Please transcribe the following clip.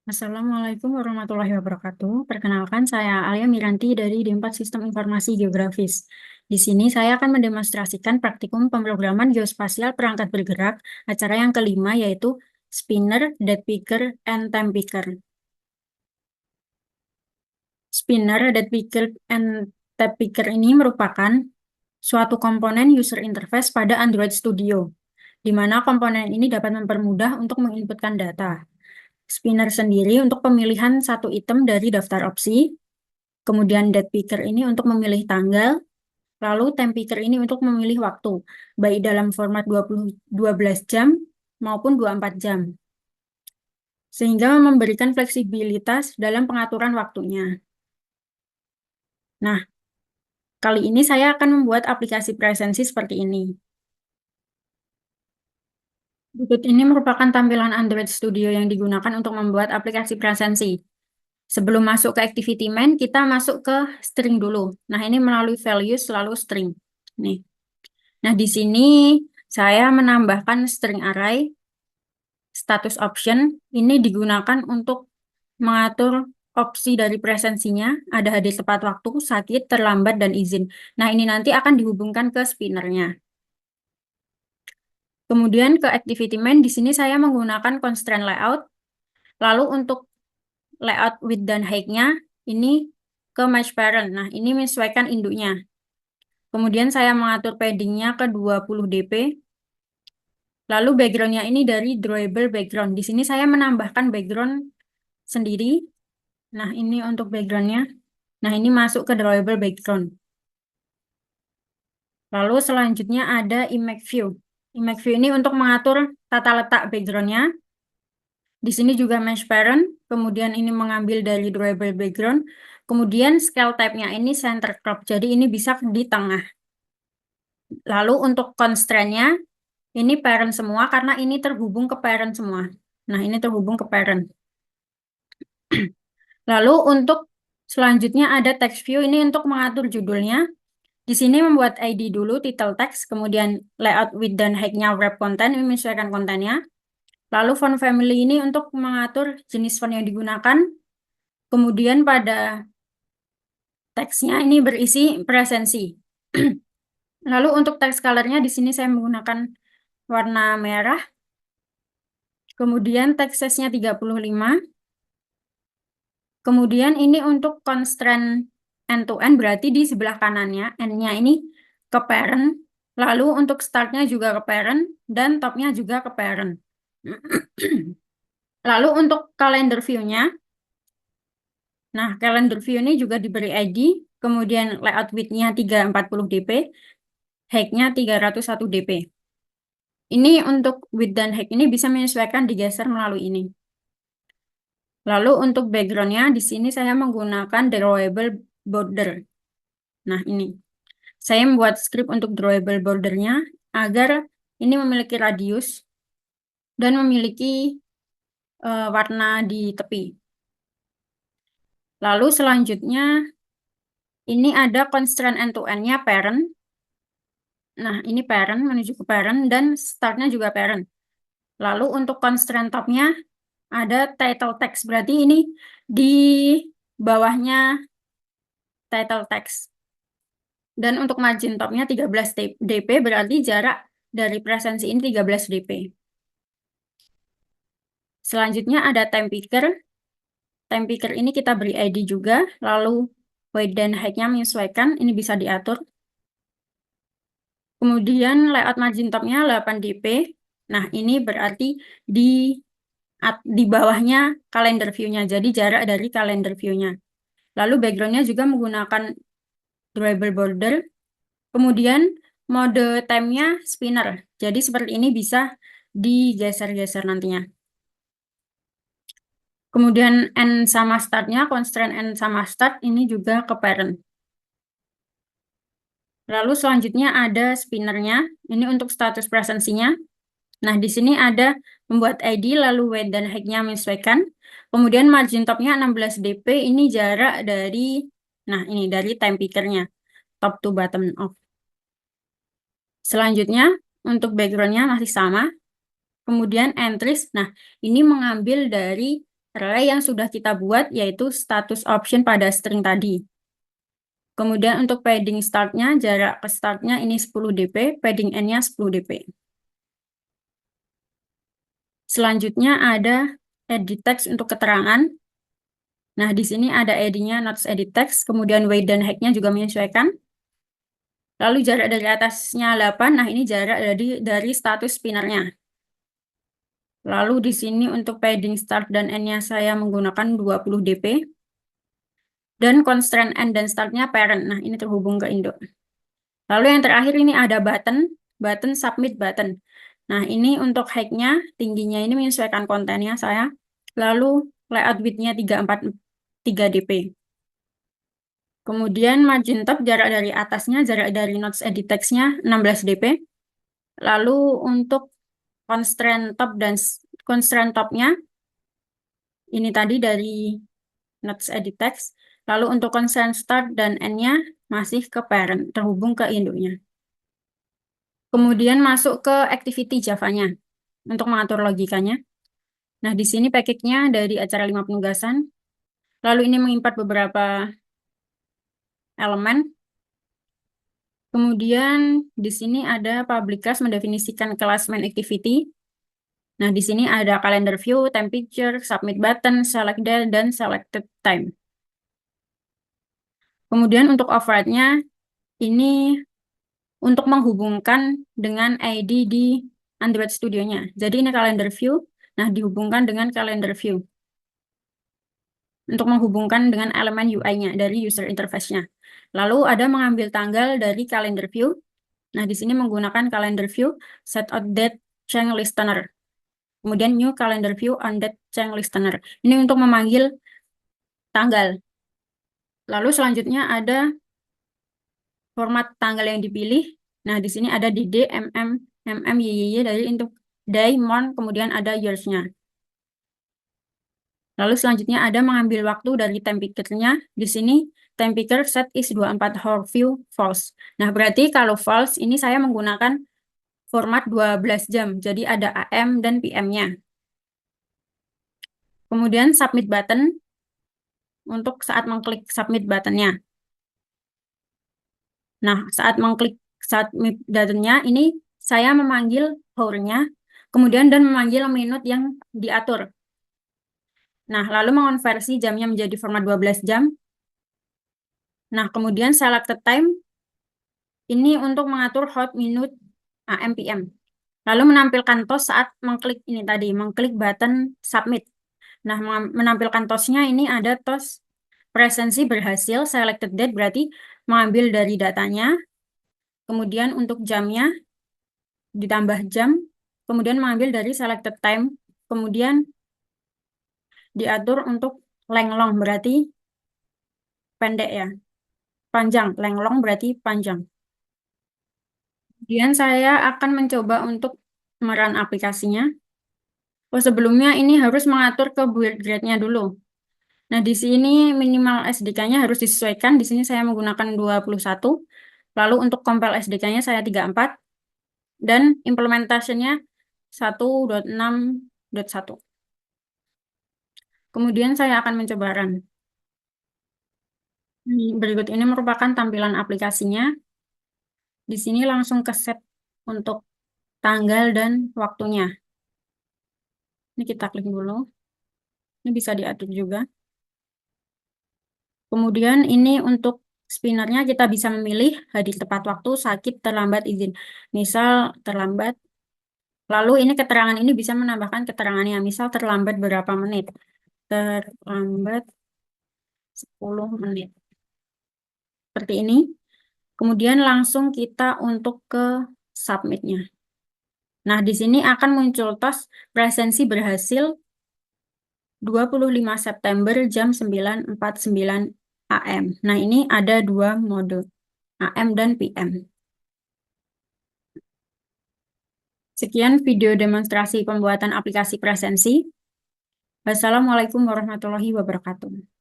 Assalamualaikum warahmatullahi wabarakatuh. Perkenalkan, saya Alia Miranti dari D4 Sistem Informasi Geografis. Di sini saya akan mendemonstrasikan praktikum pemrograman geospasial perangkat bergerak, acara yang kelima yaitu Spinner, Date Picker, and Time Picker. Spinner, Date Picker, and Time Picker ini merupakan suatu komponen user interface pada Android Studio, di mana komponen ini dapat mempermudah untuk menginputkan data. Spinner sendiri untuk pemilihan satu item dari daftar opsi, kemudian date picker ini untuk memilih tanggal, lalu time picker ini untuk memilih waktu, baik dalam format 12 jam maupun 24 jam, sehingga memberikan fleksibilitas dalam pengaturan waktunya. Nah, kali ini saya akan membuat aplikasi presensi seperti ini. Berikut ini merupakan tampilan Android Studio yang digunakan untuk membuat aplikasi presensi. Sebelum masuk ke activity main, kita masuk ke string dulu. Nah, ini melalui values lalu string. Nih. Nah, di sini saya menambahkan string array, status option. Ini digunakan untuk mengatur opsi dari presensinya, ada hadir tepat waktu, sakit, terlambat, dan izin. Nah, ini nanti akan dihubungkan ke spinnernya. Kemudian ke activity main, di sini saya menggunakan constraint layout. Lalu untuk layout width dan height-nya, ini ke match parent. Nah, ini menyesuaikan induknya. Kemudian saya mengatur padding-nya ke 20 dp. Lalu background-nya ini dari drawable background. Di sini saya menambahkan background sendiri. Nah, ini untuk background-nya. Nah, ini masuk ke drawable background. Lalu selanjutnya ada image view. Image view ini untuk mengatur tata letak background-nya. Di sini juga mesh parent. Kemudian ini mengambil dari drawable background. Kemudian scale type-nya ini center crop. Jadi ini bisa di tengah. Lalu untuk constraint-nya, ini parent semua karena ini terhubung ke parent semua. Nah, ini terhubung ke parent. Lalu untuk selanjutnya ada text view, ini untuk mengatur judulnya. Di sini membuat ID dulu, title text, kemudian layout width dan height-nya wrap content, ini menyesuaikan kontennya. Lalu font family ini untuk mengatur jenis font yang digunakan. Kemudian pada teksnya ini berisi presensi. Lalu untuk text color-nya di sini saya menggunakan warna merah. Kemudian text size-nya 35. Kemudian ini untuk constraint end-to-end berarti di sebelah kanannya, end-nya ini ke parent. Lalu untuk start-nya juga ke parent dan top-nya juga ke parent. Lalu untuk calendar view-nya, nah calendar view ini juga diberi ID, kemudian layout width-nya 340 dp, height-nya 301 dp. Ini untuk width dan height ini bisa menyesuaikan digeser melalui ini. Lalu untuk background-nya, di sini saya menggunakan drawable border. Nah, ini. Saya membuat script untuk drawable border-nya agar ini memiliki radius dan memiliki warna di tepi. Lalu selanjutnya, ini ada constraint end-to-end-nya parent. Nah, ini parent menuju ke parent dan start-nya juga parent. Lalu untuk constraint top-nya ada title text. Berarti ini di bawahnya title text. Dan untuk margin top-nya 13 dp berarti jarak dari presensi ini 13 dp. Selanjutnya ada time picker. Time picker ini kita beri ID juga, lalu weight dan height-nya menyesuaikan, ini bisa diatur. Kemudian layout margin top-nya 8 dp. Nah, ini berarti di bawahnya calendar view-nya, jadi jarak dari calendar view-nya. Lalu background-nya juga menggunakan drawable border. Kemudian mode time-nya spinner. Jadi seperti ini bisa digeser-geser nantinya. Kemudian end sama start-nya, constraint end sama start, ini juga ke parent. Lalu selanjutnya ada spinner-nya. Ini untuk status presensinya. Nah, di sini ada membuat ID, lalu weight dan height-nya menyesuaikan. Kemudian margin top-nya 16 dp, ini jarak dari, nah ini dari time picker-nya, top to bottom of. Selanjutnya, untuk background-nya masih sama. Kemudian entries, nah ini mengambil dari array yang sudah kita buat, yaitu status option pada string tadi. Kemudian untuk padding start-nya, jarak ke start-nya ini 10 dp, padding end-nya 10 dp. Selanjutnya ada edit text untuk keterangan. Nah, di sini ada ID-nya notes edit text, kemudian weight dan height-nya juga menyesuaikan. Lalu jarak dari atasnya 8, nah ini jarak dari status spinnernya. Lalu di sini untuk padding start dan end-nya saya menggunakan 20 dp. Dan constraint end dan start-nya parent. Nah, ini terhubung ke induk. Lalu yang terakhir ini ada button submit button. Nah, ini untuk height-nya, tingginya ini menyesuaikan kontennya saya. Lalu layout width-nya 343 dp. Kemudian margin top, jarak dari atasnya, jarak dari notes edit text-nya 16 dp. Lalu untuk constraint top-nya, ini tadi dari notes edit text. Lalu untuk constraint start dan end-nya masih ke parent, terhubung ke induknya. Kemudian masuk ke activity Java-nya untuk mengatur logikanya. Nah, di sini package-nya dari acara 5 penugasan. Lalu ini mengimport beberapa elemen. Kemudian di sini ada public class mendefinisikan kelas main activity. Nah, di sini ada calendar view, time picture, submit button, select date, dan selected time. Kemudian untuk override-nya ini untuk menghubungkan dengan ID di Android Studio-nya. Jadi ini calendar view, nah dihubungkan dengan calendar view. Untuk menghubungkan dengan elemen UI-nya dari user interface-nya. Lalu ada mengambil tanggal dari calendar view. Nah, di sini menggunakan calendar view set out date change listener. Kemudian new calendar view on date change listener. Ini untuk memanggil tanggal. Lalu selanjutnya ada format tanggal yang dipilih. Nah, di sini ada di D, MM, MM, YY dari untuk day, month, kemudian ada years-nya. Lalu selanjutnya ada mengambil waktu dari time picker-nya. Di sini time picker set is 24 hour view false. Nah, berarti kalau false ini saya menggunakan format 12 jam. Jadi ada AM dan PM-nya. Kemudian submit button untuk saat mengklik submit button-nya. Nah, saat mengklik submit button-nya ini saya memanggil hour-nya, kemudian dan memanggil minute yang diatur. Nah, lalu mengonversi jamnya menjadi format 12 jam. Nah, kemudian selected time ini untuk mengatur hot, minute, AM, PM. Lalu menampilkan toast saat mengklik ini tadi, mengklik button submit. Nah, menampilkan toastnya ini ada toast presensi berhasil, selected date berarti mengambil dari datanya. Kemudian untuk jamnya ditambah jam, kemudian mengambil dari selected time, kemudian diatur untuk length long berarti pendek ya. Panjang, length long berarti panjang. Kemudian saya akan mencoba untuk merun aplikasinya. Oh, sebelumnya ini harus mengatur ke build grade-nya dulu. Nah, di sini minimal SDK-nya harus disesuaikan. Di sini saya menggunakan 21. Lalu untuk compile SDK-nya saya 34. Dan implementation-nya 1.6.1. Kemudian saya akan mencoba run. Berikut ini merupakan tampilan aplikasinya. Di sini langsung ke set untuk tanggal dan waktunya. Ini kita klik dulu. Ini bisa diatur juga. Kemudian ini untuk spinnernya kita bisa memilih hadir tepat waktu, sakit, terlambat, izin. Misal terlambat. Lalu ini keterangan ini bisa menambahkan keterangannya. Misal terlambat berapa menit. Terlambat 10 menit. Seperti ini. Kemudian langsung kita untuk ke submit-nya. Nah, di sini akan muncul tos presensi berhasil 25 September jam 9.49 AM. Nah, ini ada dua mode, AM dan PM. Sekian video demonstrasi pembuatan aplikasi presensi. Wassalamualaikum warahmatullahi wabarakatuh.